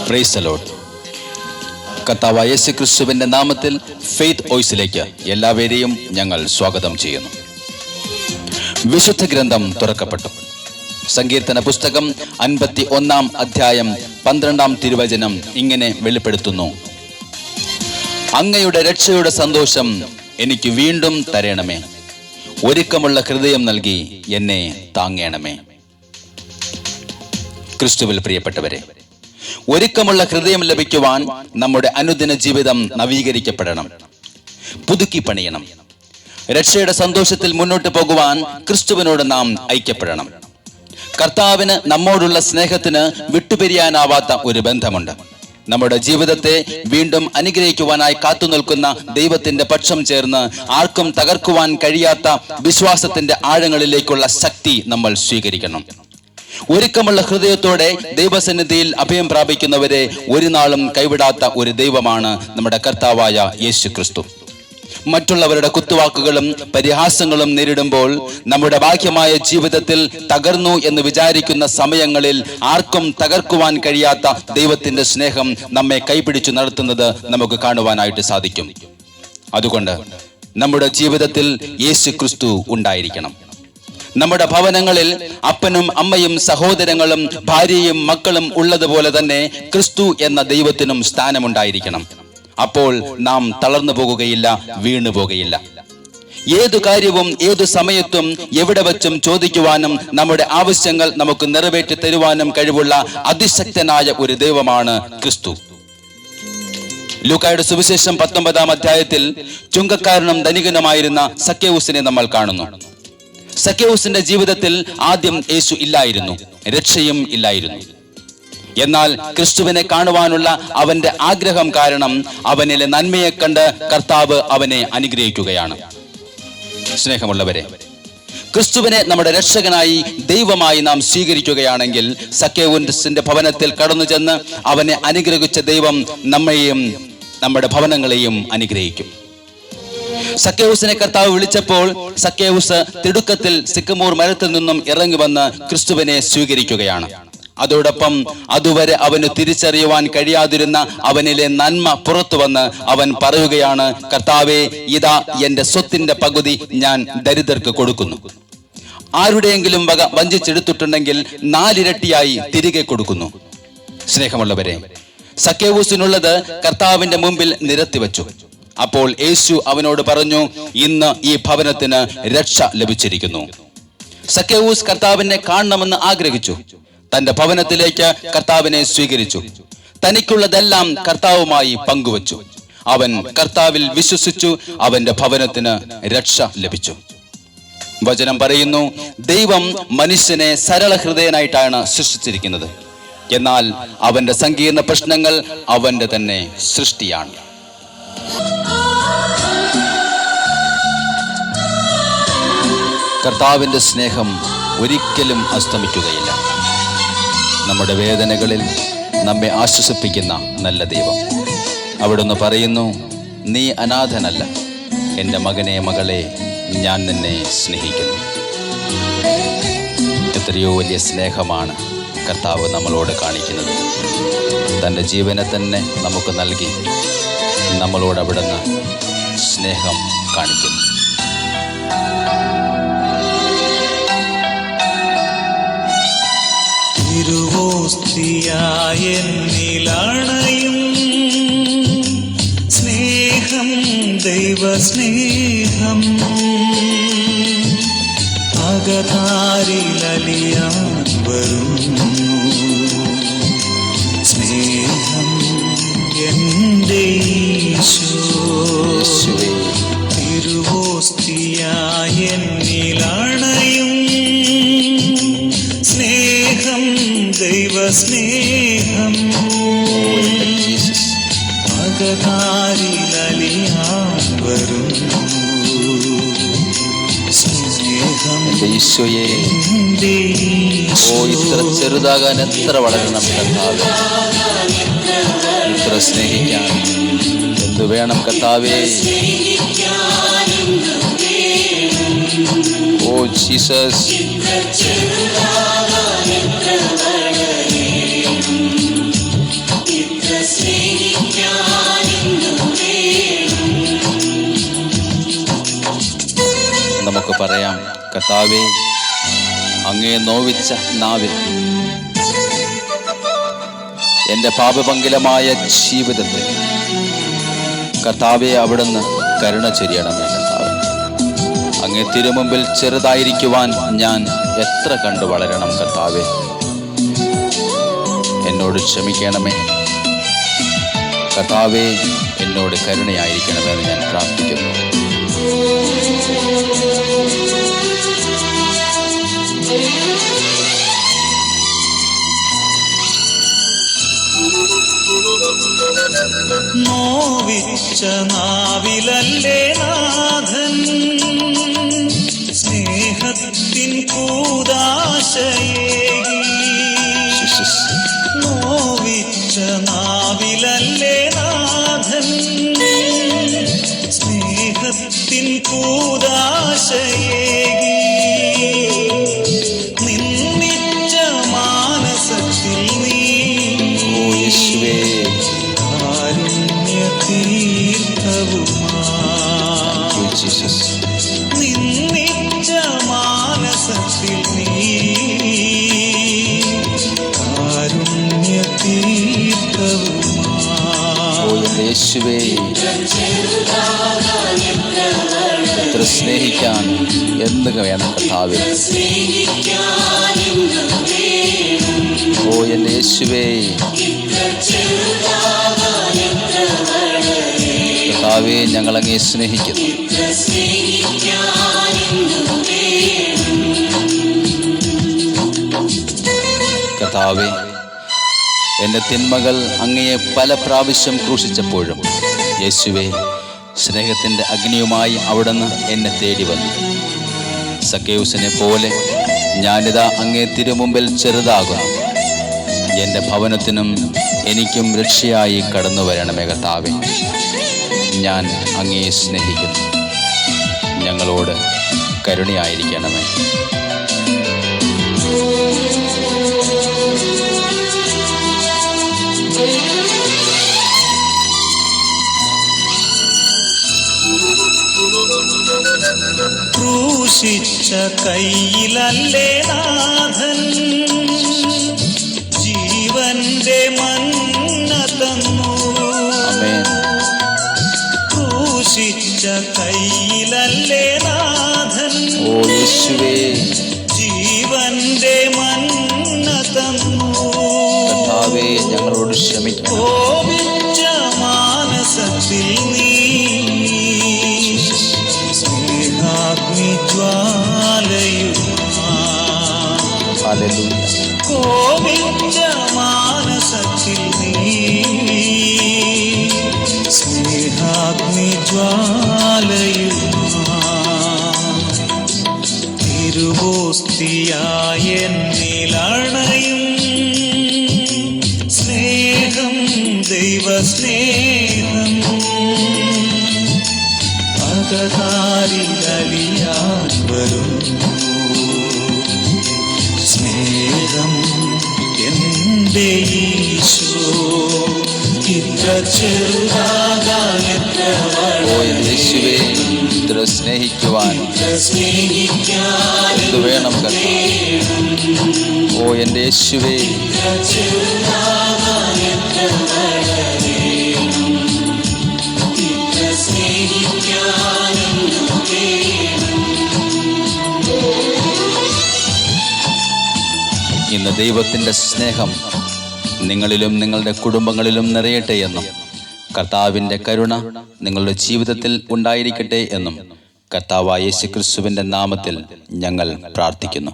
Praise the Lord. കർത്താവായ യേശു ക്രിസ്തുവിന്റെ നാമത്തിൽ ഫെയ്ത്ത് വോയിസിലേക്ക് എല്ലാവരെയും ഞങ്ങൾ സ്വാഗതം ചെയ്യുന്നു. വിശുദ്ധ ഗ്രന്ഥം തുറക്കപ്പെട്ടു. സങ്കീർത്തന പുസ്തകം 51 അധ്യായം 12 തിരുവചനം ഇങ്ങനെ വെളിപ്പെടുത്തുന്നു: അങ്ങയുടെ രക്ഷയുടെ സന്തോഷം എനിക്ക് വീണ്ടും തരണമേ, ഒരുക്കമുള്ള ഹൃദയം നൽകി എന്നെ താങ്ങണമേ. ക്രിസ്തുവിൽ പ്രിയപ്പെട്ടവരെ, ഒരുക്കമുള്ള ഹൃദയം ലഭിക്കുവാൻ നമ്മുടെ അനുദിന ജീവിതം നവീകരിക്കപ്പെടണം, പുതുക്കി പണിയണം. രക്ഷയുടെ സന്തോഷത്തിൽ മുന്നോട്ട് പോകുവാൻ ക്രിസ്തുവിനോട് നാം ഐക്യപ്പെടണം. കർത്താവിന് നമ്മോടുള്ള സ്നേഹത്തിന് വിട്ടുപിരിയാനാവാത്ത ഒരു ബന്ധമുണ്ട്. നമ്മുടെ ജീവിതത്തെ വീണ്ടും അനുഗ്രഹിക്കുവാനായി കാത്തുനിൽക്കുന്ന ദൈവത്തിന്റെ പക്ഷം ചേർന്ന് ആർക്കും തകർക്കുവാൻ കഴിയാത്ത വിശ്വാസത്തിന്റെ ആഴങ്ങളിലേക്കുള്ള ശക്തി നമ്മൾ സ്വീകരിക്കണം. ഒരുക്കമുള്ള ഹൃദയത്തോടെ ദൈവസന്നിധിയിൽ അഭയം പ്രാപിക്കുന്നവരെ ഒരു നാളും കൈവിടാത്ത ഒരു ദൈവമാണ് നമ്മുടെ കർത്താവായ യേശു ക്രിസ്തു. മറ്റുള്ളവരുടെ കുത്തുവാക്കുകളും പരിഹാസങ്ങളും നേരിടുമ്പോൾ നമ്മുടെ ബാഹ്യമായ ജീവിതത്തിൽ തകർന്നു എന്ന് വിചാരിക്കുന്ന സമയങ്ങളിൽ ആർക്കും തകർക്കുവാൻ കഴിയാത്ത ദൈവത്തിന്റെ സ്നേഹം നമ്മെ കൈപിടിച്ചു നടത്തുന്നത് നമുക്ക് കാണുവാനായിട്ട് സാധിക്കും. അതുകൊണ്ട് നമ്മുടെ ജീവിതത്തിൽ യേശു ക്രിസ്തു ഉണ്ടായിരിക്കണം. നമ്മുടെ ഭവനങ്ങളിൽ അപ്പനും അമ്മയും സഹോദരങ്ങളും ഭാര്യയും മക്കളും ഉള്ളതുപോലെ തന്നെ ക്രിസ്തു എന്ന ദൈവത്തിനും സ്ഥാനമുണ്ടായിരിക്കണം. അപ്പോൾ നാം തളർന്നു പോകുകയില്ല, വീണു പോകുകയില്ല. ഏതു കാര്യവും ഏതു സമയത്തും എവിടെ വച്ചും ചോദിക്കുവാനും നമ്മുടെ ആവശ്യങ്ങൾ നമുക്ക് നിറവേറ്റി തരുവാനും കഴിവുള്ള അതിശക്തനായ ഒരു ദൈവമാണ് ക്രിസ്തു. ലൂക്കായുടെ സുവിശേഷം 19 അധ്യായത്തിൽ ചുങ്കക്കാരനും ധനികനുമായിരുന്ന സക്കേവൂസിനെ നമ്മൾ കാണുന്നു. സക്കേവൂസിന്റെ ജീവിതത്തിൽ ആദ്യം യേശു ഇല്ലായിരുന്നു, രക്ഷയും ഇല്ലായിരുന്നു. എന്നാൽ ക്രിസ്തുവിനെ കാണുവാനുള്ള അവന്റെ ആഗ്രഹം കാരണം അവനിലെ നന്മയെ കണ്ട് കർത്താവ് അവനെ അനുഗ്രഹിക്കുകയാണ്. സ്നേഹമുള്ളവരെ, ക്രിസ്തുവിനെ നമ്മുടെ രക്ഷകനായി ദൈവമായി നാം സ്വീകരിക്കുകയാണെങ്കിൽ സക്കേവൂസിന്റെ ഭവനത്തിൽ കടന്നു ചെന്ന് അവനെ അനുഗ്രഹിച്ച ദൈവം നമ്മെയും നമ്മുടെ ഭവനങ്ങളെയും അനുഗ്രഹിക്കും. സക്കേവൂസിനെ കർത്താവ് വിളിച്ചപ്പോൾ സക്കേവൂസ് തിടുക്കത്തിൽ സിക്കമോർ മരത്തിൽ നിന്നും ഇറങ്ങി വന്ന് ക്രിസ്തുവിനെ സ്വീകരിക്കുകയാണ്. അതോടൊപ്പം അതുവരെ അവന് തിരിച്ചറിയുവാൻ കഴിയാതിരുന്ന അവനിലെ നന്മ പുറത്തു വന്ന് അവൻ പറയുകയാണ്: കർത്താവേ, ഇതാ എന്റെ സ്വത്തിന്റെ പകുതി ഞാൻ ദരിദ്രർക്ക് കൊടുക്കുന്നു. ആരുടെയെങ്കിലും വക വഞ്ചിച്ചെടുത്തിട്ടുണ്ടെങ്കിൽ 4 ഇരട്ടിയായി തിരികെ കൊടുക്കുന്നു. സ്നേഹമുള്ളവരെ, സക്കേവൂസിനുള്ളത് കർത്താവിന്റെ മുമ്പിൽ നിരത്തിവെച്ചു. അപ്പോൾ യേശു അവനോട് പറഞ്ഞു: ഇന്ന് ഈ ഭവനത്തിന് രക്ഷ ലഭിച്ചിരിക്കുന്നു. സക്കേവൂസ് കർത്താവിനെ കാണണമെന്ന് ആഗ്രഹിച്ചു. തന്റെ ഭവനത്തിലേക്ക് കർത്താവിനെ സ്വീകരിച്ചു. തനിക്കുള്ളതെല്ലാം കർത്താവുമായി പങ്കുവച്ചു. അവൻ കർത്താവിൽ വിശ്വസിച്ചു. അവന്റെ ഭവനത്തിന് രക്ഷ ലഭിച്ചു. വചനം പറയുന്നു, ദൈവം മനുഷ്യനെ സരള ഹൃദയനായിട്ടാണ് സൃഷ്ടിച്ചിരിക്കുന്നത്. എന്നാൽ അവന്റെ സങ്കീർണ പ്രശ്നങ്ങൾ അവന്റെ തന്നെ സൃഷ്ടിയാണ്. കർത്താവിന്റെ സ്നേഹം ഒരിക്കലും അസ്തമിക്കുകയില്ല. നമ്മുടെ വേദനകളിൽ നമ്മെ ആശ്വസിപ്പിക്കുന്ന നല്ല ദൈവം. അവിടുന്ന് പറയുന്നു, നീ അനാഥനല്ല, എൻ്റെ മകനെ, മകളെ, ഞാൻ നിന്നെ സ്നേഹിക്കുന്നു. എത്രയോ വലിയ സ്നേഹമാണ് കർത്താവ് നമ്മളോട് കാണിക്കുന്നത്. തൻ്റെ ജീവനെ തന്നെ നമുക്ക് നൽകി നമ്മളോട് അവിടുന്ന് സ്നേഹം കാണിക്കുന്നു. തിരുവോസ്തിയായ എന്നിലണയും സ്നേഹം, ദൈവസ്നേഹം, അകതാരിലലിയാൻ വരുന്നു. സ്നേഹം എൻ്റെ ഈശോയേ, തിരുവോസ്തിയായ എന്നിലണയും സ്നേഹം, ദൈവസ്നേഹം, അകതാരിലലിയാൻ വരുന്നു. സ്നേഹം ഈശോയെ, ഓ ഇത്ര ചെറുതാകാൻ എത്ര വളരണം കർത്താവേ, ഇത്ര സ്നേഹിക്കാൻ എന്തു വേണം കർത്താവേ. ഓ ജീസസ്, പറയാം, കർത്താവേ, അങ്ങേ നോവിച്ച നാവിൽ എൻ്റെ പാപപങ്കിലമായ ജീവിതത്തിൽ കർത്താവെ അവിടുന്ന് കരുണ ചൊരിയണമേ. കർത്താവേ, അങ്ങേ തിരുമുമ്പിൽ ചെറുതായിരിക്കുവാൻ ഞാൻ എത്ര കണ്ടു വളരണം. കർത്താവെ, എന്നോട് ക്ഷമിക്കണമേ. കർത്താവെ, എന്നോട് കരുണയായിരിക്കണമെന്ന് ഞാൻ പ്രാർത്ഥിക്കുന്നു. നോവിച്ച നാവിലല്ലേ നാഥൻ സ്നേഹത്തിൻ കൂദാശയേകി. നോവിച്ച നാവിലല്ലേ നാഥൻ സ്നേഹത്തിൻ കൂദാശയേകി. നിന്നിച്ച മാനസത്തിൽ നീ നിന്നിച്ച മാനസത്തിൽ നീ കാരുണ്യ തീർത്ഥവുമാ. യേശുവേ, എത്ര സ്നേഹിക്കാൻ എന്ത് വേണം കർത്താവേ. ഓ എൻ്റെ യേശുവേ, കർത്താവേ, ഞങ്ങളങ്ങേ സ്നേഹിക്കുന്നു. കർത്താവേ, എൻ്റെ തിന്മകൾ അങ്ങയെ പല പ്രാവശ്യം ക്രൂശിച്ചപ്പോഴും യേശുവേ, സ്നേഹത്തിൻ്റെ അഗ്നിയുമായി അവിടുന്ന് എന്നെ തേടി വന്നു. സക്കേയൂസിനെ പോലെ ഞാനിതാ അങ്ങേ തിരുമുമ്പിൽ ചെറുതാകുന്നു. എൻ്റെ ഭവനത്തിനും എനിക്കും രക്ഷയായി കടന്നു വരണമേ കർത്താവേ. ഞാൻ അങ്ങയെ സ്നേഹിക്കുന്നു. ഞങ്ങളോട് കരുണയായിരിക്കണമേ. ക്രൂശിച്ച കയ്യിലല്ലേ നാഥൻ ജീവന്റെ മന്ന തന്നു. ക്രൂശിച്ച കയ്യിലല്ലേ നാഥൻ ജീവന്റെ മന്ന തന്നു. കർത്താവേ, ഞങ്ങളോട് ക്ഷമിക്കണം. കോപിച്ച മാനസത്തിൽ നീ സ്നേഹാഗ്നിജ്വാലയുമാ. കോപിച്ച മാനസത്തിൽ നീ സ്നേഹാഗ്നിജ്വാലയുമാ. തിരുവോസ്തിയായ എന്നിലണയും സ്നേഹം, ദൈവസ്നേഹം അകതാരിലലിയാൻ വരുന്നു. സ്നേഹം എൻ്റെ ഈശോ ഇത്ര ചെറുതാകാൻ എത്ര യേശുവേ, ഇത്ര സ്നേഹിക്കുവാൻ എന്ത് വേണം കർത്താവേ. ഓ എൻ്റെ യേശുവേ, ഇന്ന് ദൈവത്തിൻ്റെ സ്നേഹം നിങ്ങളിലും നിങ്ങളുടെ കുടുംബങ്ങളിലും നിറയട്ടെ എന്നും കർത്താവിൻ്റെ കരുണ നിങ്ങളുടെ ജീവിതത്തിൽ ഉണ്ടായിരിക്കട്ടെ എന്നും കർത്താവായ യേശുക്രിസ്തുവിൻ്റെ നാമത്തിൽ ഞങ്ങൾ പ്രാർത്ഥിക്കുന്നു.